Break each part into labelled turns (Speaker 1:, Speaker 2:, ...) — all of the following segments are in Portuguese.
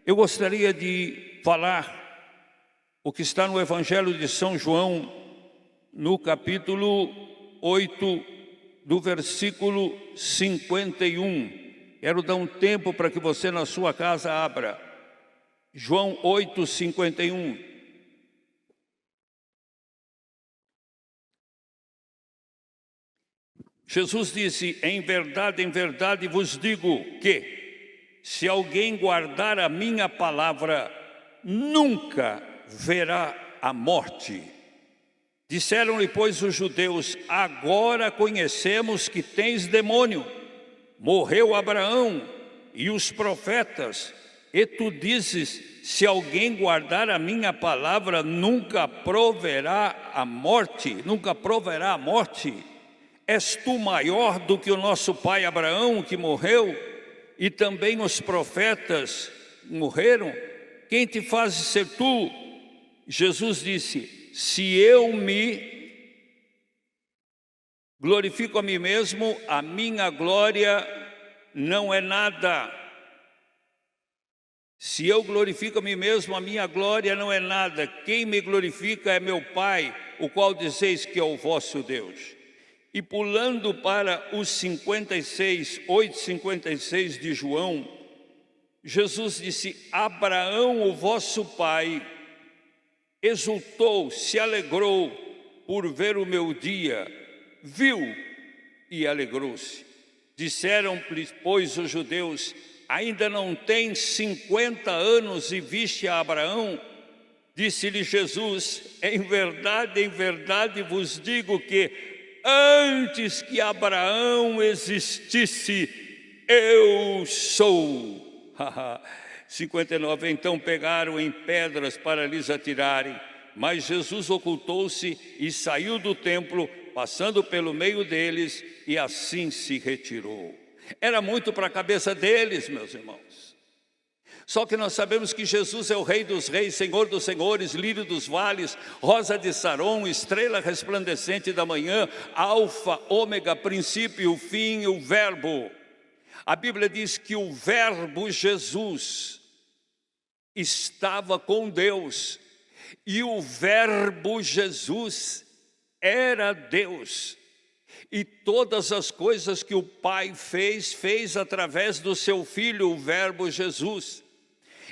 Speaker 1: Eu gostaria de falar o que está no Evangelho de São João, no capítulo 8, do versículo 51. Quero dar um tempo para que você na sua casa abra. João 8, 51. Jesus disse: em verdade vos digo que, se alguém guardar a minha palavra, nunca verá a morte. Disseram-lhe, pois, os judeus: agora conhecemos que tens demônio. Morreu Abraão e os profetas, e tu dizes: se alguém guardar a minha palavra, nunca proverá a morte. Nunca proverá a morte. És tu maior do que o nosso pai Abraão, que morreu, e também os profetas morreram? Quem te faz ser tu? Jesus disse: se eu me glorifico a mim mesmo, a minha glória não é nada. Se eu glorifico a mim mesmo, a minha glória não é nada. Quem me glorifica é meu Pai, o qual dizeis que é o vosso Deus. E pulando para os 8:56 de João, Jesus disse: Abraão, o vosso pai, exultou, se alegrou por ver o meu dia, viu e alegrou-se. Disseram-lhe, pois, os judeus: ainda não tens 50 anos e viste a Abraão? Disse-lhe Jesus: em verdade vos digo que antes que Abraão existisse, eu sou. 59. Então pegaram em pedras para lhes atirarem, mas Jesus ocultou-se e saiu do templo, passando pelo meio deles, e assim se retirou. Era muito para a cabeça deles, meus irmãos. Só que nós sabemos que Jesus é o Rei dos Reis, Senhor dos Senhores, Lírio dos Vales, Rosa de Saron, Estrela resplandecente da manhã, Alfa, Ômega, princípio, o fim, o Verbo. A Bíblia diz que o Verbo Jesus estava com Deus, e o Verbo Jesus era Deus. E todas as coisas que o Pai fez através do seu Filho, o Verbo Jesus.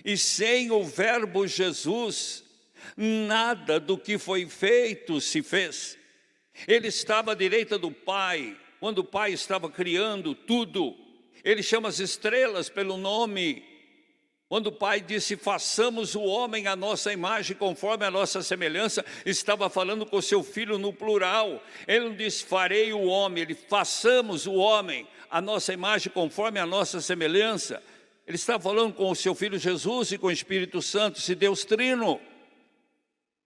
Speaker 1: E sem o Verbo Jesus, nada do que foi feito se fez. Ele estava à direita do Pai, quando o Pai estava criando tudo. Ele chama as estrelas pelo nome. Quando o Pai disse: façamos o homem à nossa imagem, conforme a nossa semelhança, estava falando com o seu Filho no plural. Ele não disse: farei o homem, ele: façamos o homem à nossa imagem, conforme a nossa semelhança. Ele estava falando com o seu Filho Jesus e com o Espírito Santo, esse Deus trino.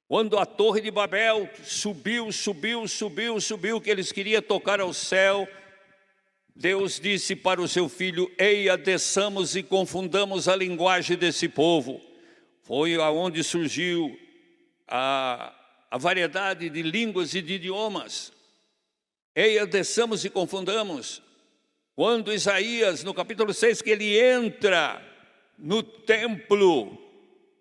Speaker 1: Quando a torre de Babel subiu, que eles queriam tocar ao céu, Deus disse para o seu Filho: eia, desçamos e confundamos a linguagem desse povo. Foi aonde surgiu a variedade de línguas e de idiomas. Eia, desçamos e confundamos. Quando Isaías, no capítulo 6, que ele entra no templo,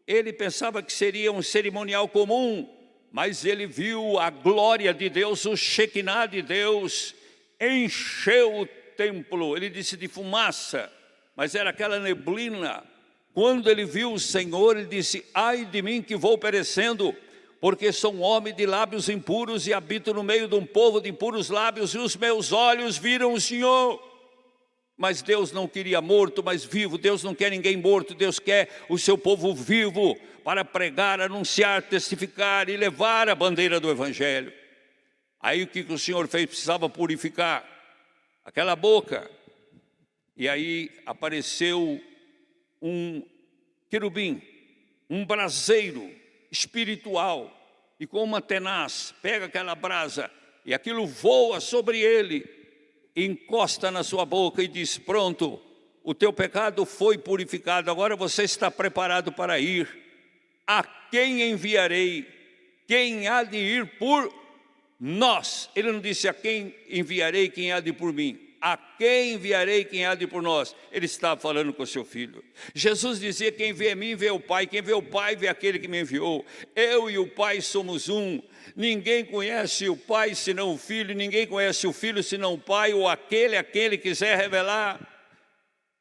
Speaker 1: ele pensava que seria um cerimonial comum, mas ele viu a glória de Deus, o Shekinah de Deus, encheu o templo. Ele disse de fumaça, mas era aquela neblina. Quando ele viu o Senhor, ele disse: ai de mim que vou perecendo, porque sou um homem de lábios impuros e habito no meio de um povo de impuros lábios, e os meus olhos viram o Senhor. Mas Deus não queria morto, mas vivo. Deus não quer ninguém morto, Deus quer o seu povo vivo, para pregar, anunciar, testificar e levar a bandeira do Evangelho. Aí o que o Senhor fez? Precisava purificar aquela boca. E aí apareceu um querubim, um braseiro espiritual, e com uma tenaz pega aquela brasa, e aquilo voa sobre ele, encosta na sua boca e diz: pronto, o teu pecado foi purificado, agora você está preparado para ir. A quem enviarei? Quem há de ir por nós? Ele não disse: a quem enviarei, quem há de ir por mim? a quem enviarei, quem há de ir por nós? Ele estava falando com o seu filho. Jesus dizia, quem vê a mim vê o Pai, quem vê o Pai vê aquele que me enviou. Eu e o Pai somos um. Ninguém conhece o Pai senão o Filho, ninguém conhece o Filho senão o Pai, ou aquele a quem Ele quiser revelar.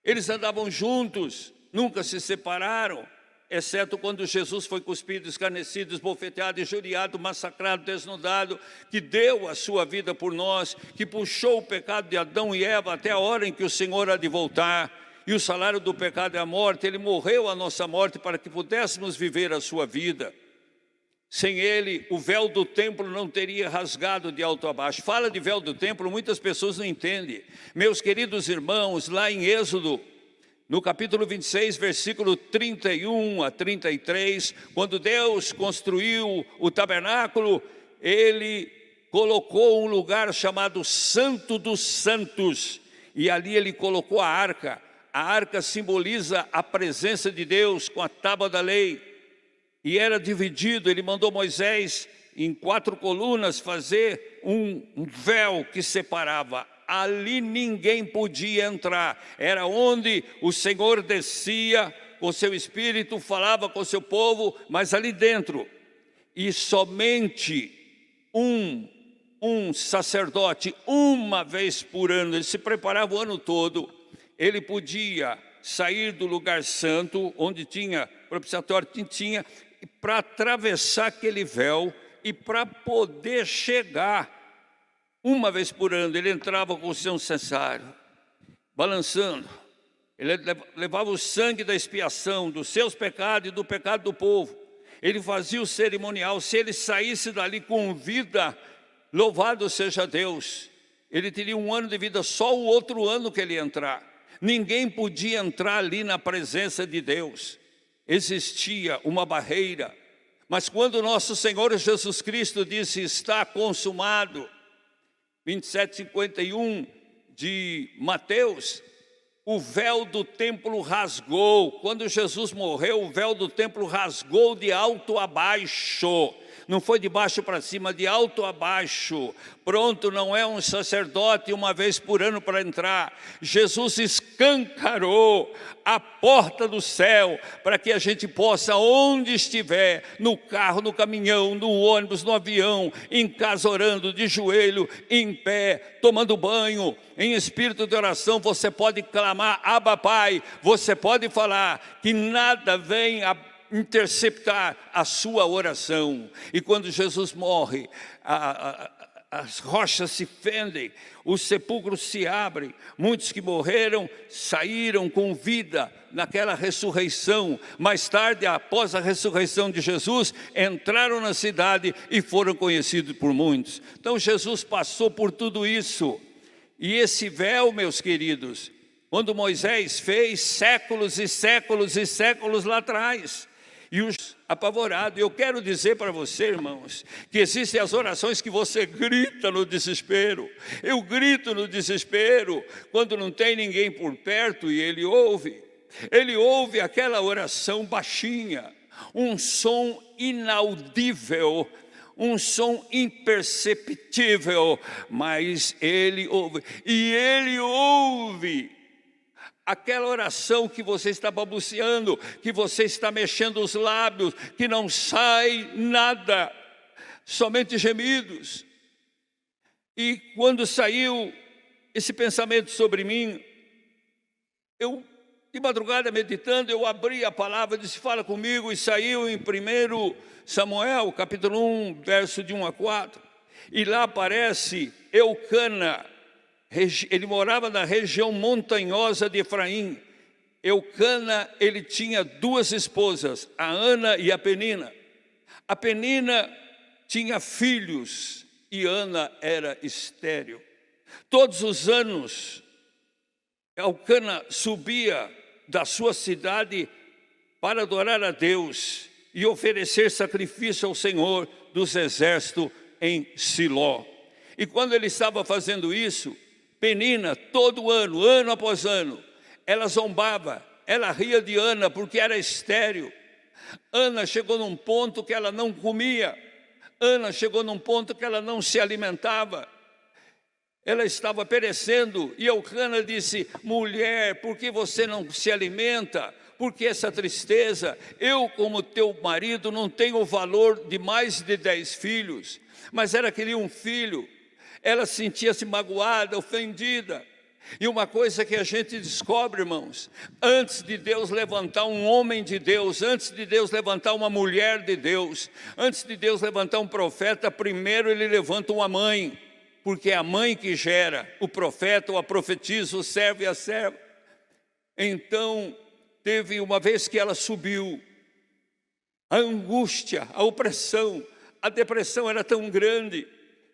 Speaker 1: Eles andavam juntos, nunca se separaram, exceto quando Jesus foi cuspido, escarnecido, esbofeteado, injuriado, massacrado, desnudado, que deu a sua vida por nós, que puxou o pecado de Adão e Eva até a hora em que o Senhor há de voltar. E o salário do pecado é a morte. Ele morreu a nossa morte para que pudéssemos viver a sua vida. Sem Ele, o véu do templo não teria rasgado de alto a baixo. Fala de véu do templo, muitas pessoas não entendem. Meus queridos irmãos, lá em Êxodo, no capítulo 26, versículo 31 a 33, quando Deus construiu o tabernáculo, Ele colocou um lugar chamado Santo dos Santos, e ali Ele colocou a arca. A arca simboliza a presença de Deus com a tábua da lei, e era dividido. Ele mandou Moisés, em 4 colunas, fazer um véu que separava. Ali ninguém podia entrar, era onde o Senhor descia com seu Espírito, falava com seu povo, mas ali dentro. E somente um sacerdote, uma vez por ano, ele se preparava o ano todo, ele podia sair do lugar santo, onde tinha propiciatório, tinha, para atravessar aquele véu e para poder chegar. Uma vez por ano ele entrava com o seu incensário, balançando. Ele levava o sangue da expiação dos seus pecados e do pecado do povo. Ele fazia o cerimonial. Se ele saísse dali com vida, louvado seja Deus, ele teria um ano de vida, só o outro ano que ele ia entrar. Ninguém podia entrar ali na presença de Deus. Existia uma barreira. Mas quando nosso Senhor Jesus Cristo disse, está consumado, 27:51 de Mateus, o véu do templo rasgou. Quando Jesus morreu, o véu do templo rasgou de alto a baixo. Não foi de baixo para cima, de alto a baixo. Pronto, não é um sacerdote uma vez por ano para entrar. Jesus escancarou a porta do céu para que a gente possa, onde estiver, no carro, no caminhão, no ônibus, no avião, em casa orando, de joelho, em pé, tomando banho, em espírito de oração, você pode clamar, Abba Pai, você pode falar que nada vem a interceptar a sua oração. E quando Jesus morre, as rochas se fendem, os sepulcros se abrem. Muitos que morreram saíram com vida naquela ressurreição. Mais tarde, após a ressurreição de Jesus, entraram na cidade e foram conhecidos por muitos. Então Jesus passou por tudo isso. E esse véu, meus queridos, quando Moisés fez, séculos e séculos e séculos lá atrás, e os apavorados. Eu quero dizer para você, irmãos, que existem as orações que você grita no desespero. Eu grito no desespero quando não tem ninguém por perto e Ele ouve. Ele ouve aquela oração baixinha, um som inaudível, um som imperceptível, mas Ele ouve. E Ele ouve aquela oração que você está balbuciando, que você está mexendo os lábios, que não sai nada, somente gemidos. E quando saiu esse pensamento sobre mim, eu, de madrugada meditando, eu abri a palavra, disse, fala comigo, e saiu em 1 Samuel, capítulo 1, verso de 1 a 4. E lá aparece Eucana. Ele morava na região montanhosa de Efraim. Eucana, ele tinha 2 esposas, a Ana e a Penina. A Penina tinha filhos e Ana era estéril. Todos os anos, Eucana subia da sua cidade para adorar a Deus e oferecer sacrifício ao Senhor dos exércitos em Siló. E quando ele estava fazendo isso, Penina, todo ano, ano após ano, ela zombava, ela ria de Ana porque era estéril. Ana chegou num ponto que ela não comia. Ana chegou num ponto que ela não se alimentava. ela estava perecendo. E Eucana disse: mulher, por que você não se alimenta? Por que essa tristeza? Eu, como teu marido, não tenho o valor de mais de 10 filhos. Mas ela queria um filho. Ela sentia-se magoada, ofendida. E uma coisa que a gente descobre, irmãos, antes de Deus levantar um homem de Deus, antes de Deus levantar uma mulher de Deus, antes de Deus levantar um profeta, primeiro Ele levanta uma mãe, porque é a mãe que gera o profeta, ou a profetisa, o servo e a serva. Então, teve uma vez que ela subiu, a angústia, a opressão, a depressão era tão grande,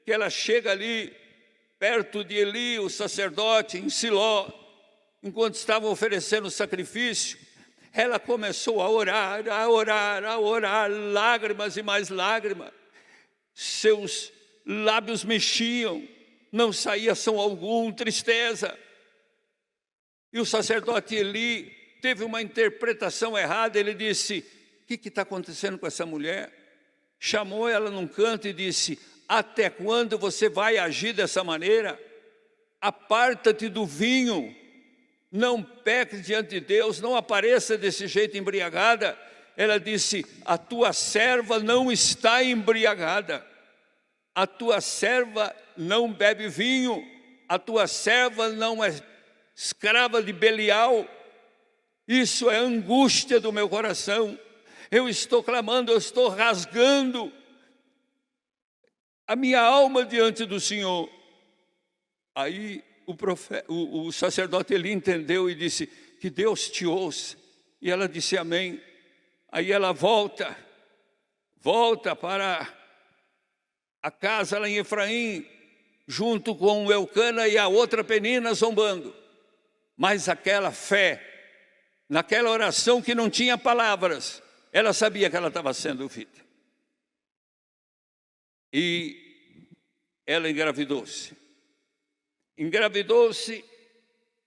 Speaker 1: que ela chega ali, perto de Eli, o sacerdote, em Siló, enquanto estavam oferecendo o sacrifício, ela começou a orar, a orar, a orar, lágrimas e mais lágrimas. Seus lábios mexiam, não saía som algum, tristeza. E o sacerdote Eli teve uma interpretação errada, ele disse: o que está acontecendo com essa mulher? Chamou ela num canto e disse: até quando você vai agir dessa maneira? Aparta-te do vinho, não peque diante de Deus, não apareça desse jeito embriagada. Ela disse: a tua serva não está embriagada, a tua serva não bebe vinho, a tua serva não é escrava de Belial. Isso é angústia do meu coração. Eu estou clamando, eu estou rasgando a minha alma diante do Senhor. Aí o sacerdote Eli entendeu e disse: que Deus te ouça. E ela disse amém. Aí ela volta para a casa lá em Efraim, junto com Eucana e a outra Penina zombando. Mas aquela fé, naquela oração que não tinha palavras, ela sabia que ela estava sendo ouvida. E ela engravidou-se. Engravidou-se,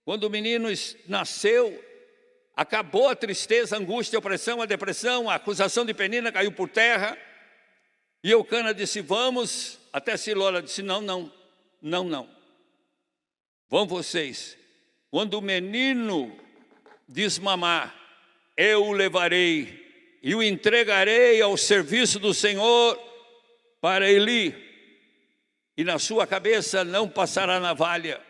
Speaker 1: quando o menino nasceu, acabou a tristeza, a angústia, a opressão, a depressão, a acusação de Penina caiu por terra. E Eucana disse: vamos até Siló. Ela disse: não. Vão vocês. Quando o menino desmamar, eu o levarei e o entregarei ao serviço do Senhor para Eli, e na sua cabeça não passará navalha.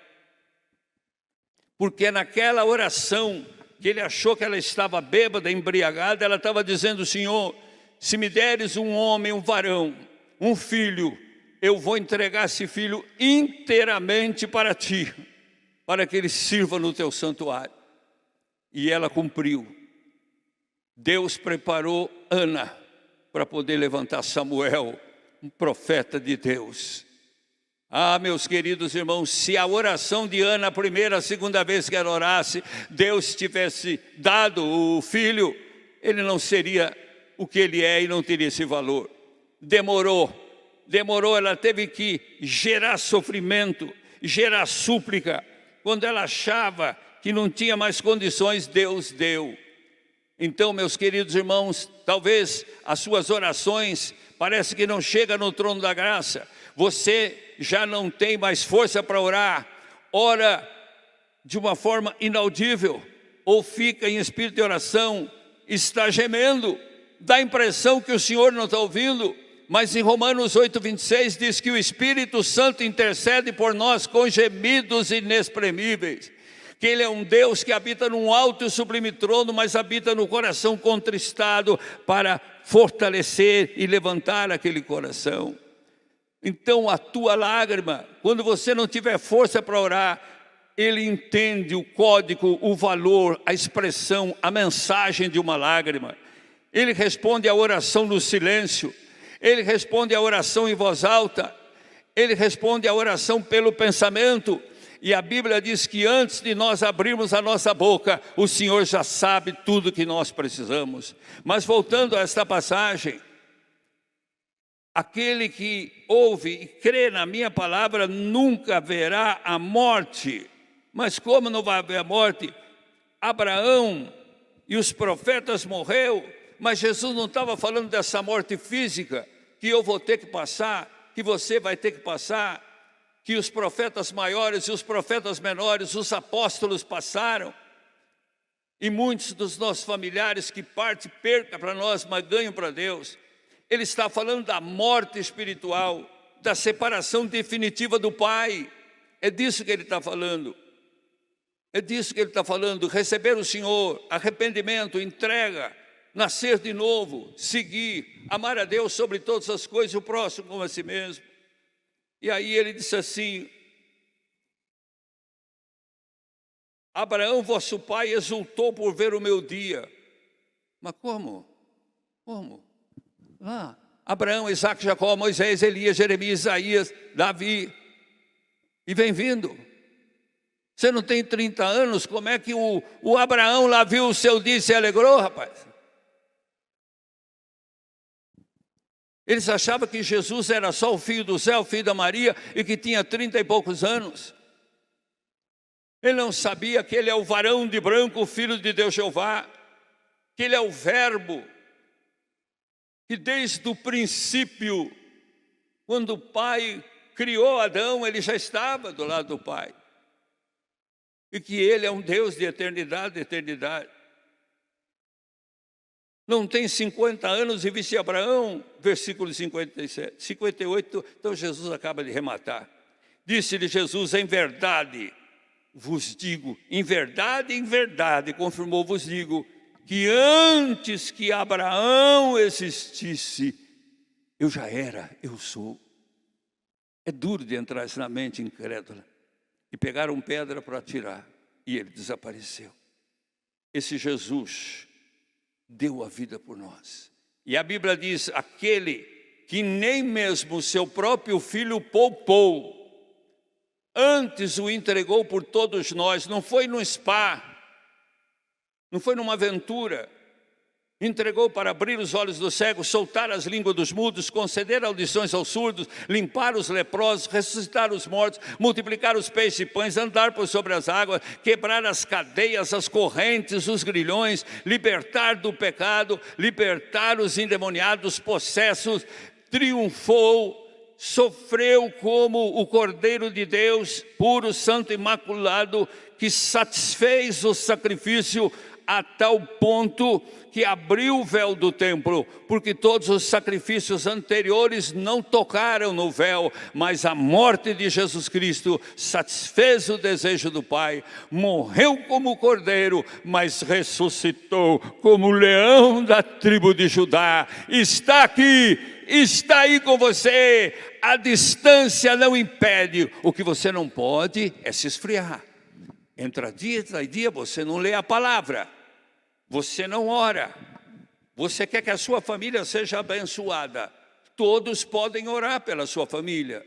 Speaker 1: Porque naquela oração, que ele achou que ela estava bêbada, embriagada, ela estava dizendo: Senhor, se me deres um homem, um varão, um filho, eu vou entregar esse filho inteiramente para ti, para que ele sirva no teu santuário. E ela cumpriu. Deus preparou Ana para poder levantar Samuel, um profeta de Deus. Ah, meus queridos irmãos, se a oração de Ana, a primeira, a segunda vez que ela orasse, Deus tivesse dado o filho, ele não seria o que ele é e não teria esse valor. Demorou, ela teve que gerar sofrimento, gerar súplica. Quando ela achava que não tinha mais condições, Deus deu. Então, meus queridos irmãos, talvez as suas orações parece que não chegam no trono da graça. Você já não tem mais força para orar, ora de uma forma inaudível, ou fica em espírito de oração, está gemendo, dá a impressão que o Senhor não está ouvindo. Mas em Romanos 8:26 diz que o Espírito Santo intercede por nós com gemidos inexprimíveis. Que Ele é um Deus que habita num alto e sublime trono, mas habita no coração contristado para fortalecer e levantar aquele coração. Então a tua lágrima, quando você não tiver força para orar, Ele entende o código, o valor, a expressão, a mensagem de uma lágrima. Ele responde à oração no silêncio, Ele responde à oração em voz alta, Ele responde à oração pelo pensamento. E a Bíblia diz que antes de nós abrirmos a nossa boca, o Senhor já sabe tudo que nós precisamos. Mas voltando a esta passagem, aquele que ouve e crê na minha palavra nunca verá a morte. Mas como não vai haver a morte? Abraão e os profetas morreu, mas Jesus não estava falando dessa morte física que eu vou ter que passar, que você vai ter que passar. que os profetas maiores e os profetas menores, os apóstolos passaram, e muitos dos nossos familiares que parte perca para nós, mas ganham para Deus. Ele está falando da morte espiritual, da separação definitiva do Pai. É disso que ele está falando. É disso que ele está falando. Receber o Senhor, arrependimento, entrega, nascer de novo, seguir, amar a Deus sobre todas as coisas e o próximo como a si mesmo. E aí ele disse assim: Abraão, vosso pai, exultou por ver o meu dia. Mas como? Como? Lá, Abraão, Isaac, Jacó, Moisés, Elias, Jeremias, Isaías, Davi. E vem vindo. Você não tem 30 anos, como é que o Abraão lá viu o seu dia e se alegrou, rapaz? Eles achavam que Jesus era só o filho do Zé, o filho da Maria, e que tinha 30 e poucos anos. Ele não sabia que ele é o varão de branco, o filho de Deus Jeová, que ele é o verbo, que desde o princípio, quando o Pai criou Adão, ele já estava do lado do Pai. E que ele é um Deus de eternidade, eternidade. Não tem 50 anos e visse Abraão, versículo 57, 58, então Jesus acaba de rematar. Disse-lhe Jesus: em verdade vos digo, em verdade, confirmou, vos digo, que antes que Abraão existisse, eu já era, eu sou. É duro de entrar isso na mente incrédula. E pegaram pedra para atirar, e ele desapareceu. Esse Jesus deu a vida por nós. E a Bíblia diz: aquele que nem mesmo seu próprio filho poupou, antes o entregou por todos nós. Não foi no spa, não foi numa aventura. Entregou para abrir os olhos dos cegos, soltar as línguas dos mudos, conceder audições aos surdos, limpar os leprosos, ressuscitar os mortos, multiplicar os peixes e pães, andar por sobre as águas, quebrar as cadeias, as correntes, os grilhões, libertar do pecado, libertar os endemoniados, possessos. Triunfou, sofreu como o Cordeiro de Deus, puro, santo, imaculado, que satisfez o sacrifício a tal ponto que abriu o véu do templo, porque todos os sacrifícios anteriores não tocaram no véu, mas a morte de Jesus Cristo satisfez o desejo do Pai, morreu como cordeiro, mas ressuscitou como leão da tribo de Judá. Está aqui, está aí com você. A distância não impede. O que você não pode é se esfriar. Entra dia, sai dia, você não lê a palavra, você não ora, você quer que a sua família seja abençoada. Todos podem orar pela sua família.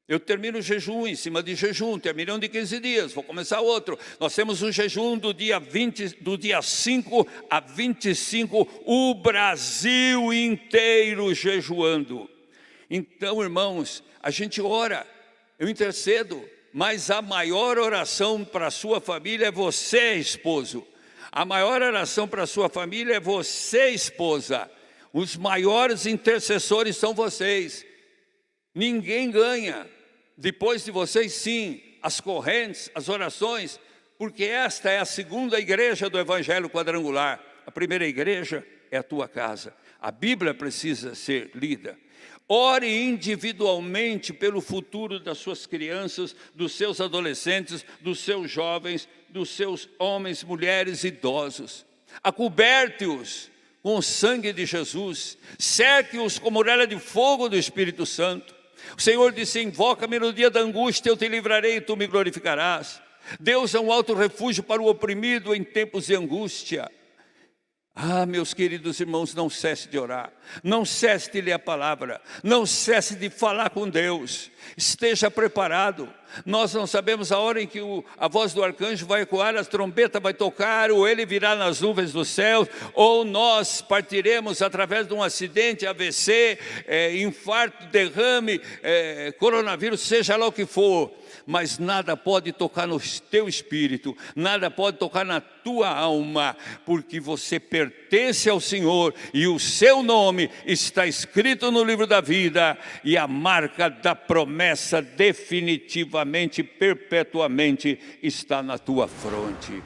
Speaker 1: Eu termino o jejum, em cima de jejum, terminam de 15 dias, vou começar outro. Nós temos um jejum do dia 5 a 25, o Brasil inteiro jejuando. Então, irmãos, a gente ora, eu intercedo. Mas a maior oração para a sua família é você, esposo. A maior oração para a sua família é você, esposa. Os maiores intercessores são vocês. Ninguém ganha. Depois de vocês, sim, as correntes, as orações, porque esta é a segunda igreja do Evangelho quadrangular. A primeira igreja é a tua casa. A Bíblia precisa ser lida. Ore individualmente pelo futuro das suas crianças, dos seus adolescentes, dos seus jovens, dos seus homens, mulheres, idosos. Acoberte-os com o sangue de Jesus, cerque-os com muralha de fogo do Espírito Santo. O Senhor disse: invoca-me no dia da angústia, eu te livrarei e tu me glorificarás. Deus é um alto refúgio para o oprimido em tempos de angústia. Ah, meus queridos irmãos, não cesse de orar, não cesse de ler a palavra, não cesse de falar com Deus. Esteja preparado, Nós não sabemos a hora em que a voz do arcanjo vai ecoar, a trombeta vai tocar, ou ele virá nas nuvens dos céus, ou nós partiremos através de um acidente, AVC, infarto, derrame, coronavírus, seja lá o que for. Mas nada pode tocar no teu espírito, nada pode tocar na tua alma, porque você pertence ao Senhor e o seu nome está escrito no livro da vida, e a marca da promessa definitivamente, perpetuamente está na tua fronte.